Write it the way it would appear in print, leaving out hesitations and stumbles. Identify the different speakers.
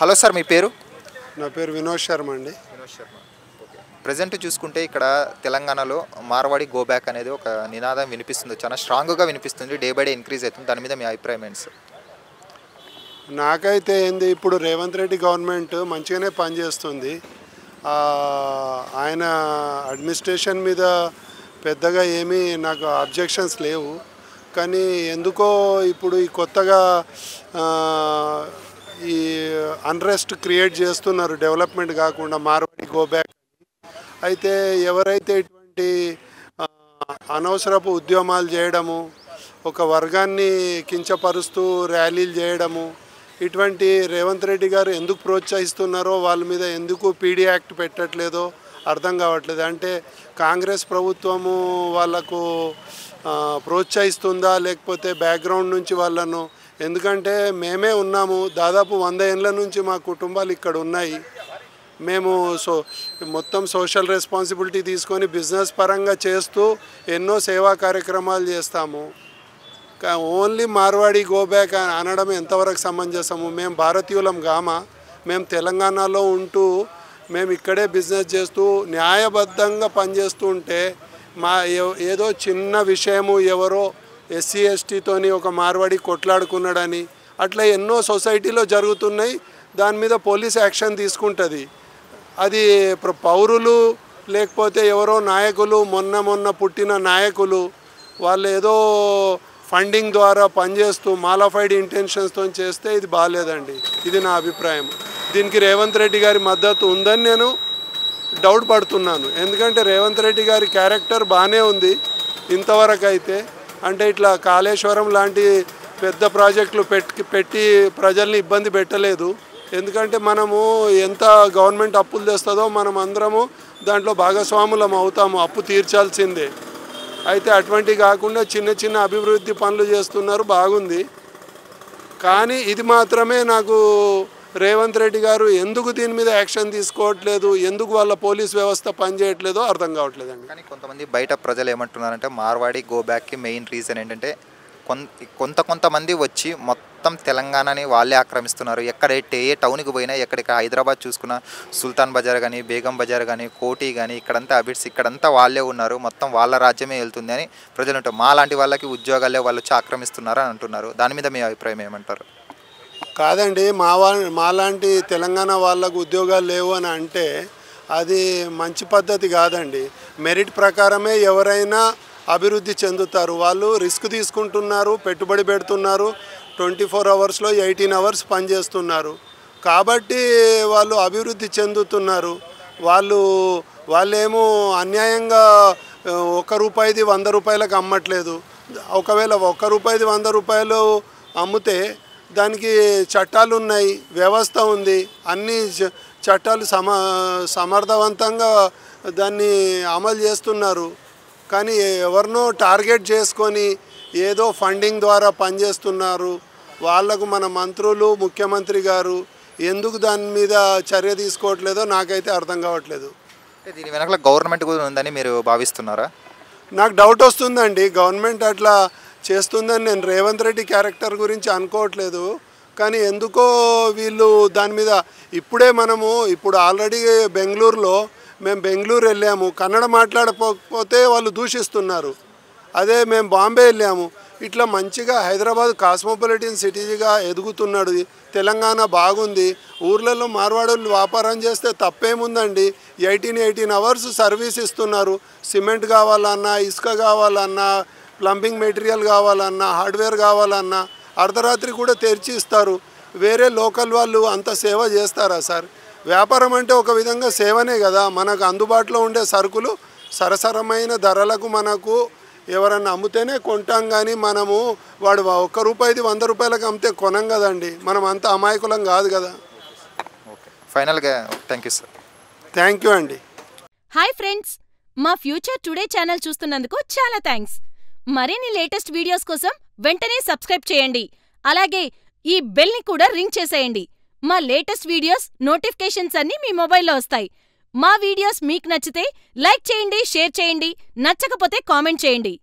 Speaker 1: Hello sir, మీ పేరు?
Speaker 2: నా పేరు వినోద్ శర్మ అండి.
Speaker 1: వినోద్ శర్మ. ఓకే. ప్రజెంట్ చూసుకుంటే ఇక్కడ తెలంగాణలో మార్వాడి గో బ్యాక్ అనేది ఒక నినాదం వినిపిస్తుంది, చాలా స్ట్రాంగ్గా వినిపిస్తుంది, డే బై డే ఇంక్రీజ్ అవుతుంది. దాని మీద మీ అభిప్రాయం ఏంటి సార్?
Speaker 2: నాకైతే ఏంది, ఇప్పుడు రేవంత్ రెడ్డి గవర్నమెంట్ మంచిగానే పనిచేస్తుంది. ఆయన అడ్మినిస్ట్రేషన్ మీద పెద్దగా ఏమీ నాకు అబ్జెక్షన్స్ లేవు. కానీ ఎందుకో ఇప్పుడు ఈ కొత్తగా ఈ అన్రెస్ట్ క్రియేట్ చేస్తున్నారు, డెవలప్మెంట్ కాకుండా మార్వాడి గో బ్యాక్. అయితే ఎవరైతే ఇటువంటి అనవసరపు ఉద్యమాలు చేయడము, ఒక వర్గాన్ని కించపరుస్తూ ర్యాలీలు చేయడము, ఇటువంటి రేవంత్ రెడ్డి గారు ఎందుకు ప్రోత్సహిస్తున్నారో, వాళ్ళ మీద ఎందుకు పీడీ యాక్ట్ పెట్టట్లేదో అర్థం కావట్లేదు. అంటే కాంగ్రెస్ ప్రభుత్వము వాళ్ళకు ప్రోత్సహిస్తుందా, లేకపోతే బ్యాక్గ్రౌండ్ నుంచి వాళ్ళను, ఎందుకంటే మేమే ఉన్నాము, దాదాపు 100 ఏళ్ళ నుంచి మా కుటుంబాలు ఇక్కడ ఉన్నాయి. మేము మొత్తం సోషల్ రెస్పాన్సిబిలిటీ తీసుకొని బిజినెస్ పరంగా చేస్తూ ఎన్నో సేవా కార్యక్రమాలు చేస్తాము. ఓన్లీ మార్వాడి గో బ్యాక్ అనడం ఎంతవరకు సమంజసము? మేము భారతీయులం గామా? మేము తెలంగాణలో ఉంటూ మేము ఇక్కడే బిజినెస్ చేస్తూ న్యాయబద్ధంగా పనిచేస్తూ ఉంటే ఏదో చిన్న విషయము, ఎవరో ఎస్సీ ఎస్టీతోని ఒక మార్వాడి కొట్లాడుకున్నాడని అట్లా ఎన్నో సొసైటీలో జరుగుతున్నాయి. దాని మీద పోలీస్ యాక్షన్ తీసుకుంటుంది. అది పౌరులు లేకపోతే ఎవరో నాయకులు, మొన్న పుట్టిన నాయకులు వాళ్ళు ఏదో ఫండింగ్ ద్వారా పనిచేస్తూ మాలఫైడ్ ఇంటెన్షన్స్తో చేస్తే ఇది బాగాలేదండి. ఇది నా అభిప్రాయం. దీనికి రేవంత్ రెడ్డి గారి మద్దతు ఉందని నేను డౌట్ పడుతున్నాను. ఎందుకంటే రేవంత్ రెడ్డి గారి క్యారెక్టర్ బాగానే ఉంది ఇంతవరకు అయితే. అంటే ఇట్లా కాళేశ్వరం లాంటి పెద్ద ప్రాజెక్టులు పెట్టి ప్రజల్ని ఇబ్బంది పెట్టలేదు. ఎందుకంటే మనము ఎంత గవర్నమెంట్ అప్పులు తెస్తుందో మనం అందరము దాంట్లో భాగస్వాములం అవుతాము, అప్పు తీర్చాల్సిందే. అయితే అటువంటివి కాకుండా చిన్న చిన్న అభివృద్ధి పనులు చేస్తున్నారు, బాగుంది. కానీ ఇది మాత్రమే నాకు రేవంత్ రెడ్డి గారు ఎందుకు దీని మీద యాక్షన్ తీసుకోవట్లేదు, ఎందుకు వాళ్ళ పోలీస్ వ్యవస్థ పనిచేయట్లేదో అర్థం కావట్లేదండి.
Speaker 1: కానీ కొంతమంది బయట ప్రజలు ఏమంటున్నారంటే మార్వాడి గో బ్యాక్కి మెయిన్ రీజన్ ఏంటంటే కొంతమంది వచ్చి మొత్తం తెలంగాణని వాళ్ళే ఆక్రమిస్తున్నారు. ఎక్కడైతే ఏ టౌన్కి పోయినా, ఎక్కడికి హైదరాబాద్ చూసుకున్న సుల్తాన్ బజార్ కానీ, బేగం బజార్ కానీ, కోటి కానీ, ఇక్కడంతా అబిడ్స్ ఇక్కడంతా వాళ్ళే ఉన్నారు, మొత్తం వాళ్ళ రాజ్యమే వెళ్తుంది అని ప్రజలు అంటారు. మా లాంటి వాళ్ళకి ఉద్యోగాలే వాళ్ళు వచ్చి ఆక్రమిస్తున్నారు అని అంటున్నారు. దాని మీద మీ అభిప్రాయం ఏమంటారు?
Speaker 2: కాదండి, మాలాంటి తెలంగాణ వాళ్ళకు ఉద్యోగాలు లేవు అని అంటే అది మంచి పద్ధతి కాదండి. మెరిట్ ప్రకారమే ఎవరైనా అభివృద్ధి చెందుతారు. వాళ్ళు రిస్క్ తీసుకుంటున్నారు, పెట్టుబడి పెడుతున్నారు, 24 అవర్స్లో 18 అవర్స్ పనిచేస్తున్నారు. కాబట్టి వాళ్ళు అభివృద్ధి చెందుతున్నారు. వాళ్ళేమో అన్యాయంగా ₹1 ₹100 అమ్మట్లేదు. ఒకవేళ ₹1 ₹100 అమ్మితే దానికి చట్టాలు ఉన్నాయి, వ్యవస్థ ఉంది, అన్ని చట్టాలు సమర్థవంతంగా దాన్ని అమలు చేస్తున్నారు. కానీ ఎవరినో టార్గెట్ చేసుకొని ఏదో ఫండింగ్ ద్వారా పనిచేస్తున్నారు. వాళ్లకు మన మంత్రులు, ముఖ్యమంత్రి గారు ఎందుకు దాని మీద చర్య తీసుకోవట్లేదో నాకైతే అర్థం కావట్లేదు.
Speaker 1: దీని వెనకాల గవర్నమెంట్ కూడా ఉందని మీరు భావిస్తున్నారా?
Speaker 2: నాకు డౌట్ వస్తుందండి. గవర్నమెంట్ అట్లా చేస్తుందని నేను రేవంత్ రెడ్డి క్యారెక్టర్ గురించి అనుకోవట్లేదు. కానీ ఎందుకో వీళ్ళు దాని మీద ఇప్పుడు ఆల్రెడీ మేము బెంగళూరు వెళ్ళాము, కన్నడ మాట్లాడకపోతే వాళ్ళు దూషిస్తున్నారు. అదే మేము బాంబే వెళ్ళాము. ఇట్లా మంచిగా హైదరాబాద్ కాస్మోపాలిటన్ సిటీగా ఎదుగుతున్నాడు. తెలంగాణ బాగుంది. ఊర్లలో మార్వాడులు వ్యాపారం చేస్తే తప్పేముందండి. 18 అవర్స్ సర్వీస్ ఇస్తున్నారు. సిమెంట్ కావాలన్నా, ఇసుక కావాలన్నా, ప్లంబింగ్ మెటీరియల్ కావాలన్నా, హార్డ్వేర్ కావాలన్నా అర్ధరాత్రి కూడా తెరిచి ఇస్తారు. వేరే లోకల్ వాళ్ళు అంత సేవ చేస్తారా సార్? వ్యాపారం అంటే ఒక విధంగా సేవనే కదా. మనకు అందుబాటులో ఉండే సరుకులు సరసరమైన ధరలకు మనకు ఎవరన్నా అమ్ముతేనే కొంటాం. కానీ మనము వాడు ₹1 ₹100 అమ్మితే కొనం కదండి. మనం అంత అమాయకులం కాదు కదా.
Speaker 1: ఓకే, ఫైనల్గా thank you sir.
Speaker 2: Thank you అండి.
Speaker 3: హాయ్ ఫ్రెండ్స్, మా ఫ్యూచర్ టుడే ఛానల్ చూస్తున్నందుకు చాలా థ్యాంక్స్. మరిన్ని లేటెస్ట్ వీడియోస్ కోసం వెంటనే సబ్స్క్రైబ్ చేయండి. అలాగే ఈ బెల్ని కూడా రింగ్ చేసేయండి. మా లేటెస్ట్ వీడియోస్ నోటిఫికేషన్స్ అన్నీ మీ మొబైల్లో వస్తాయి. మా వీడియోస్ మీకు నచ్చితే లైక్ చేయండి, షేర్ చేయండి, నచ్చకపోతే కామెంట్ చేయండి.